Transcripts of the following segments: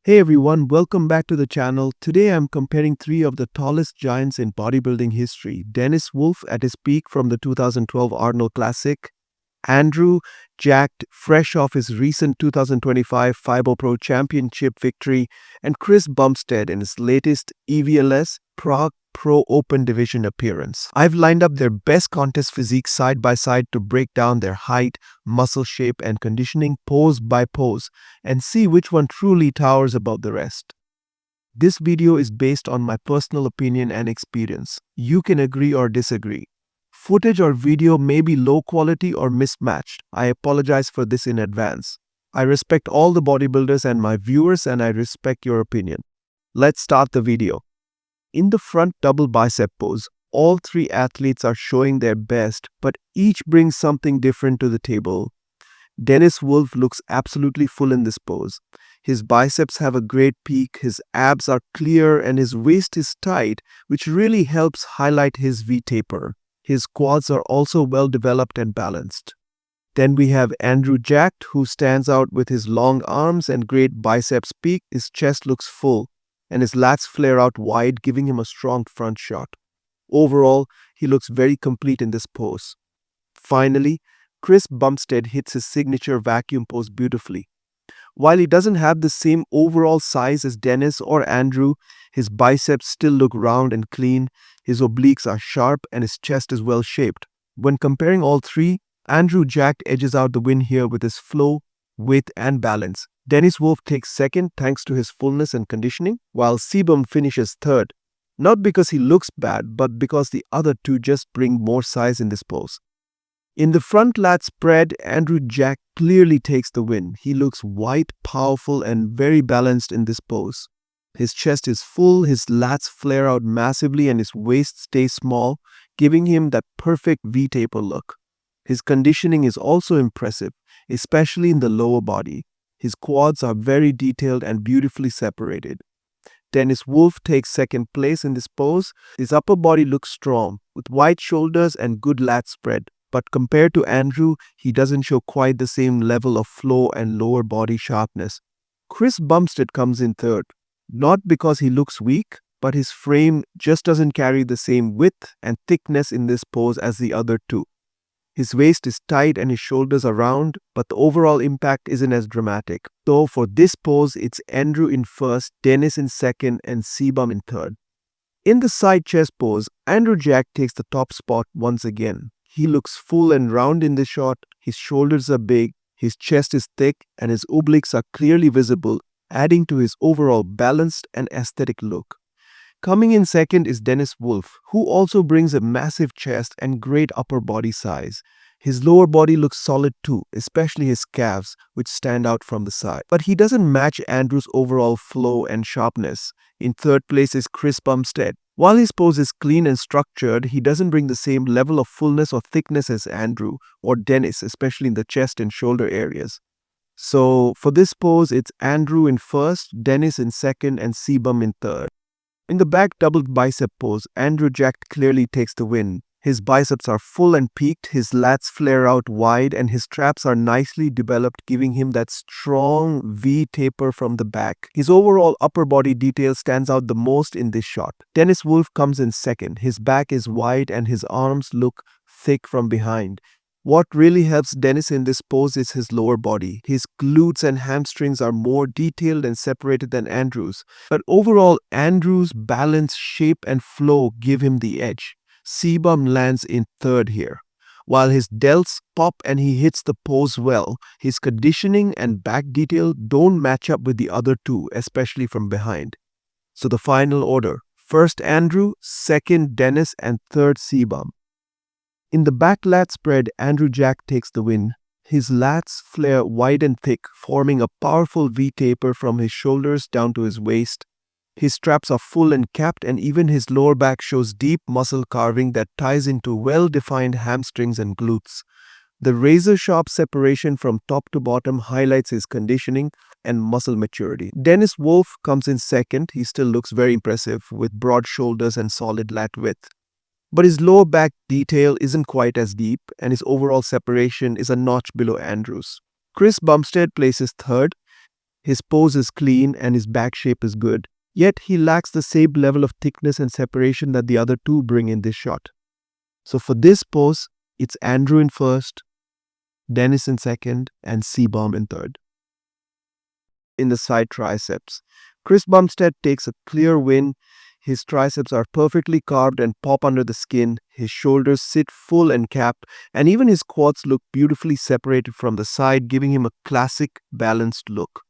Hey everyone, welcome back to the channel. Today I'm comparing three of the tallest giants in bodybuilding history. Dennis Wolf at his peak from the 2012 Arnold Classic, Andrew jacked fresh off his recent 2025 FIBO Pro Championship victory, and Chris Bumstead in his latest EVLS Pro Open Division appearance. I've lined up their best contest physiques side by side to break down their height, muscle shape, and conditioning pose by pose and see which one truly towers above the rest. This video is based on my personal opinion and experience. You can agree or disagree. Footage or video may be low quality or mismatched. I apologize for this in advance. I respect all the bodybuilders and my viewers, and I respect your opinion. Let's start the video. In the front double bicep pose, all three athletes are showing their best, but each brings something different to the table. Dennis Wolf looks absolutely full in this pose. His biceps have a great peak, his abs are clear, and his waist is tight, which really helps highlight his V-taper. His quads are also well developed and balanced. Then we have Andrew jacked, who stands out with his long arms and great biceps peak. His chest looks full, and his lats flare out wide, giving him a strong front shot. Overall, he looks very complete in this pose. Finally, Chris Bumstead hits his signature vacuum pose beautifully. While he doesn't have the same overall size as Dennis or Andrew, his biceps still look round and clean, his obliques are sharp, and his chest is well shaped. When comparing all three, Andrew jacked edges out the win here with his flow, width, and balance. Dennis Wolf takes second thanks to his fullness and conditioning, while Cbum finishes third. Not because he looks bad, but because the other two just bring more size in this pose. In the front lat spread, Andrew jack clearly takes the win. He looks wide, powerful, and very balanced in this pose. His chest is full, his lats flare out massively, and his waist stays small, giving him that perfect V-taper look. His conditioning is also impressive, especially in the lower body. His quads are very detailed and beautifully separated. Dennis Wolf takes second place in this pose. His upper body looks strong, with wide shoulders and good lat spread. But compared to Andrew, he doesn't show quite the same level of flow and lower body sharpness. Chris Bumstead comes in third, not because he looks weak, but his frame just doesn't carry the same width and thickness in this pose as the other two. His waist is tight and his shoulders are round, but the overall impact isn't as dramatic. So for this pose, it's Andrew in first, Dennis in second, and Cbum in third. In the side chest pose, Andrew jack takes the top spot once again. He looks full and round in this shot, his shoulders are big, his chest is thick, and his obliques are clearly visible, adding to his overall balanced and aesthetic look. Coming in second is Dennis Wolf, who also brings a massive chest and great upper body size. His lower body looks solid too, especially his calves, which stand out from the side. But he doesn't match Andrew's overall flow and sharpness. In third place is Chris Bumstead. While his pose is clean and structured, he doesn't bring the same level of fullness or thickness as Andrew or Dennis, especially in the chest and shoulder areas. So for this pose, it's Andrew in first, Dennis in second, and Cbum in third. In the back double bicep pose, Andrew jacked clearly takes the win. His biceps are full and peaked, his lats flare out wide, and his traps are nicely developed, giving him that strong V-taper from the back. His overall upper body detail stands out the most in this shot. Dennis Wolf comes in second. His back is wide and his arms look thick from behind. What really helps Dennis in this pose is his lower body. His glutes and hamstrings are more detailed and separated than Andrew's. But overall, Andrew's balance, shape, and flow give him the edge. Cbum lands in third here. While his delts pop and he hits the pose well, his conditioning and back detail don't match up with the other two, especially from behind. So the final order: first Andrew, second Dennis, and third Cbum. In the back lat spread, Andrew jack takes the win. His lats flare wide and thick, forming a powerful V-taper from his shoulders down to his waist. His traps are full and capped, and even his lower back shows deep muscle carving that ties into well-defined hamstrings and glutes. The razor-sharp separation from top to bottom highlights his conditioning and muscle maturity. Dennis Wolf comes in second. He still looks very impressive with broad shoulders and solid lat width. But his lower back detail isn't quite as deep, and his overall separation is a notch below Andrew's. Chris Bumstead places third. His pose is clean and his back shape is good. Yet he lacks the same level of thickness and separation that the other two bring in this shot. So for this pose, it's Andrew in first, Dennis in second, and Cbum in third. In the side triceps, Chris Bumstead takes a clear win. His triceps are perfectly carved and pop under the skin. His shoulders sit full and capped, and even his quads look beautifully separated from the side, giving him a classic balanced look.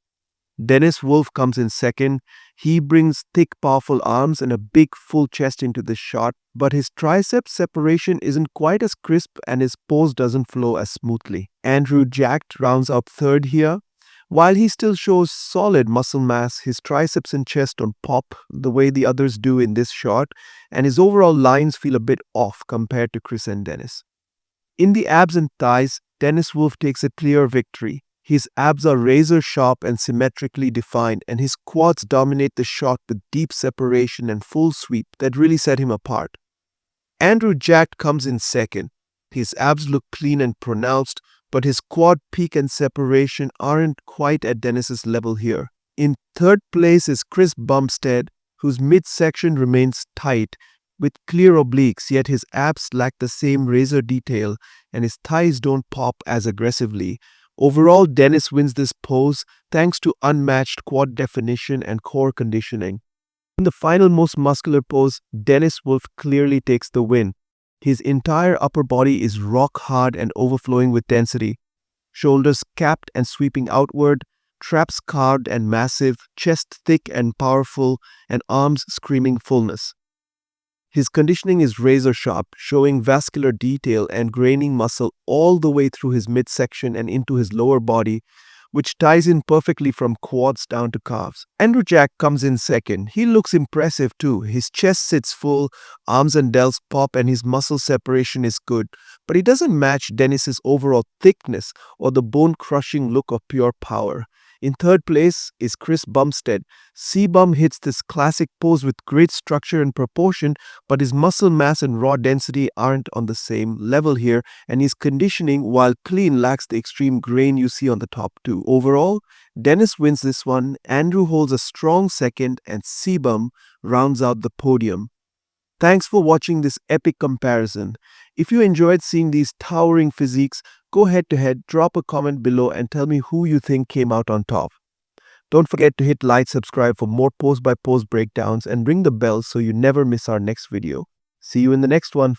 Dennis Wolf comes in second. He brings thick, powerful arms and a big, full chest into this shot, but his triceps separation isn't quite as crisp and his pose doesn't flow as smoothly. Andrew Jacked rounds out third here. While he still shows solid muscle mass, his triceps and chest don't pop the way the others do in this shot, and his overall lines feel a bit off compared to Chris and Dennis. In the abs and thighs, Dennis Wolf takes a clear victory. His abs are razor sharp and symmetrically defined, and his quads dominate the shot with deep separation and full sweep that really set him apart. Andrew Jacked comes in second. His abs look clean and pronounced, but his quad peak and separation aren't quite at Dennis's level here. In third place is Chris Bumstead, whose midsection remains tight with clear obliques, yet his abs lack the same razor detail and his thighs don't pop as aggressively. Overall, Dennis wins this pose thanks to unmatched quad definition and core conditioning. In the final most muscular pose, Dennis Wolf clearly takes the win. His entire upper body is rock hard and overflowing with density. Shoulders capped and sweeping outward, traps carved and massive, chest thick and powerful, and arms screaming fullness. His conditioning is razor sharp, showing vascular detail and graining muscle all the way through his midsection and into his lower body, which ties in perfectly from quads down to calves. Andrew Jack comes in second. He looks impressive too. His chest sits full, arms and delts pop, and his muscle separation is good. But he doesn't match Dennis's overall thickness or the bone-crushing look of pure power. In third place is Chris Bumstead. Cbum hits this classic pose with great structure and proportion, but his muscle mass and raw density aren't on the same level here, and his conditioning, while clean, lacks the extreme grain you see on the top two. Overall, Dennis wins this one, Andrew holds a strong second, and Cbum rounds out the podium. Thanks for watching this epic comparison. If you enjoyed seeing these towering physiques, go head to head, drop a comment below and tell me who you think came out on top. Don't forget to hit like, subscribe for more pose by pose breakdowns and ring the bell so you never miss our next video. See you in the next one.